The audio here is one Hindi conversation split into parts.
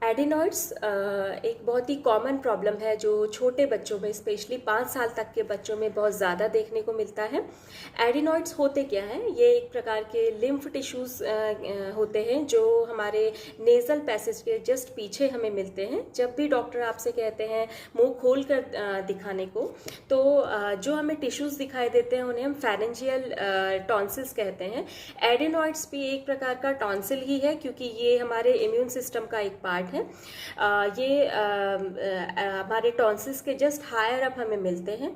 एडिनॉइड्स एक बहुत ही कॉमन प्रॉब्लम है जो छोटे बच्चों में स्पेशली 5 साल तक के बच्चों में बहुत ज़्यादा देखने को मिलता है। एडिनॉइड्स होते क्या हैं? ये एक प्रकार के लिम्फ टिश्यूज़ होते हैं जो हमारे नेज़ल पैसेज के जस्ट पीछे हमें मिलते हैं। जब भी डॉक्टर आपसे कहते हैं मुंह खोल कर दिखाने को, तो जो हमें टिश्यूज़ दिखाई देते हैं उन्हें हम फेरेंजियल टॉन्सिल्स कहते हैं। एडिनॉइड्स भी एक प्रकार का टॉन्सिल ही है क्योंकि ये हमारे इम्यून सिस्टम का एक पार्ट है। ये हमारे टॉन्सिल्स के जस्ट हायर अप हमें मिलते हैं।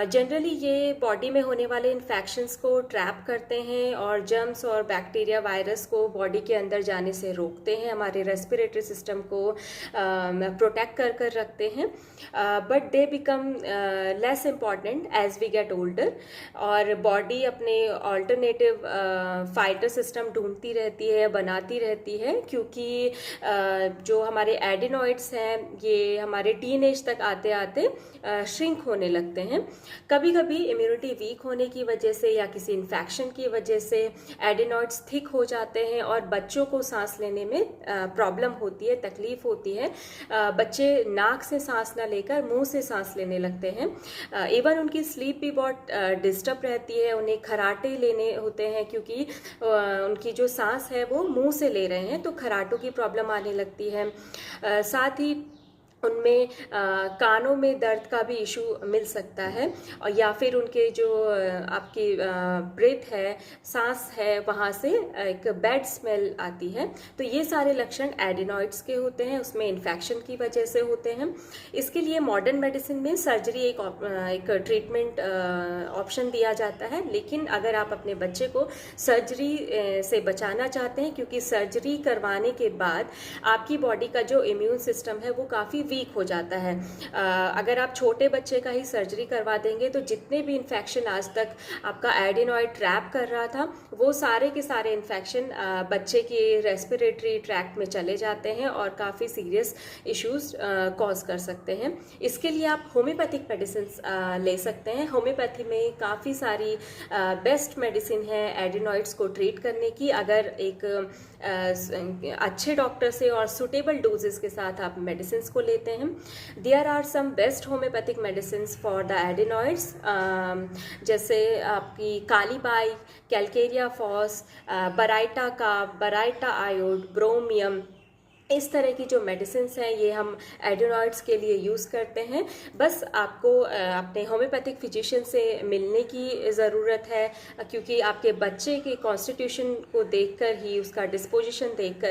जनरली ये बॉडी में होने वाले इन्फेक्शंस को ट्रैप करते हैं और जर्म्स और बैक्टीरिया वायरस को बॉडी के अंदर जाने से रोकते हैं, हमारे रेस्पिरेटरी सिस्टम को प्रोटेक्ट कर कर रखते हैं। But they become less important as we get older और बॉडी अपने ऑल्टरनेटिव फाइटर सिस्टम ढूंढती रहती है, बनाती रहती है, क्योंकि जो हमारे एडिनॉइड्स हैं ये हमारे टीन एज तक आते आते श्रिंक होने लगते हैं। कभी कभी इम्यूनिटी वीक होने की वजह से या किसी इन्फेक्शन की वजह से एडिनॉइड्स थिक हो जाते हैं और बच्चों को सांस लेने में प्रॉब्लम होती है, तकलीफ होती है। बच्चे नाक से सांस ना लेकर मुंह से सांस लेने लगते हैं। इवन उनकी स्लीप भी बहुत डिस्टर्ब रहती है, उन्हें खराटे लेने होते हैं क्योंकि उनकी जो सांस है वो मुंह से ले रहे हैं, तो खराटों की प्रॉब्लम आने लगती है। साथ ही उनमें कानों में दर्द का भी इशू मिल सकता है, और या फिर उनके जो आपकी ब्रेथ है, सांस है, वहाँ से एक बैड स्मेल आती है। तो ये सारे लक्षण एडिनॉइड्स के होते हैं, उसमें इन्फेक्शन की वजह से होते हैं। इसके लिए मॉडर्न मेडिसिन में सर्जरी एक ट्रीटमेंट ऑप्शन दिया जाता है, लेकिन अगर आप अपने बच्चे को सर्जरी से बचाना चाहते हैं, क्योंकि सर्जरी करवाने के बाद आपकी बॉडी का जो इम्यून सिस्टम है वो काफ़ी वीक हो जाता है। अगर आप छोटे बच्चे का ही सर्जरी करवा देंगे तो जितने भी इन्फेक्शन आज तक आपका एडिनॉइड ट्रैप कर रहा था वो सारे के सारे इन्फेक्शन बच्चे के रेस्पिरेटरी ट्रैक्ट में चले जाते हैं और काफ़ी सीरियस इश्यूज कॉज कर सकते हैं। इसके लिए आप होम्योपैथिक मेडिसिन ले सकते हैं। होम्योपैथी में काफ़ी सारी बेस्ट मेडिसिन है एडिनॉइड्स को ट्रीट करने की, अगर एक अच्छे डॉक्टर से और सुटेबल डोजेस के साथ आप मेडिसिन को लेते हैं। There are some best homeopathic medicine for the adenoids, जैसे आपकी kali bi, calcarea phos, baryta का, बराइटा आयोड, ब्रोमियम, इस तरह की जो मेडिसिन हैं ये हम एडिनॉइड्स के लिए यूज़ करते हैं। बस आपको अपने होम्योपैथिक फिजिशियन से मिलने की ज़रूरत है, क्योंकि आपके बच्चे के कॉन्स्टिट्यूशन को देखकर ही, उसका डिस्पोजिशन देखकर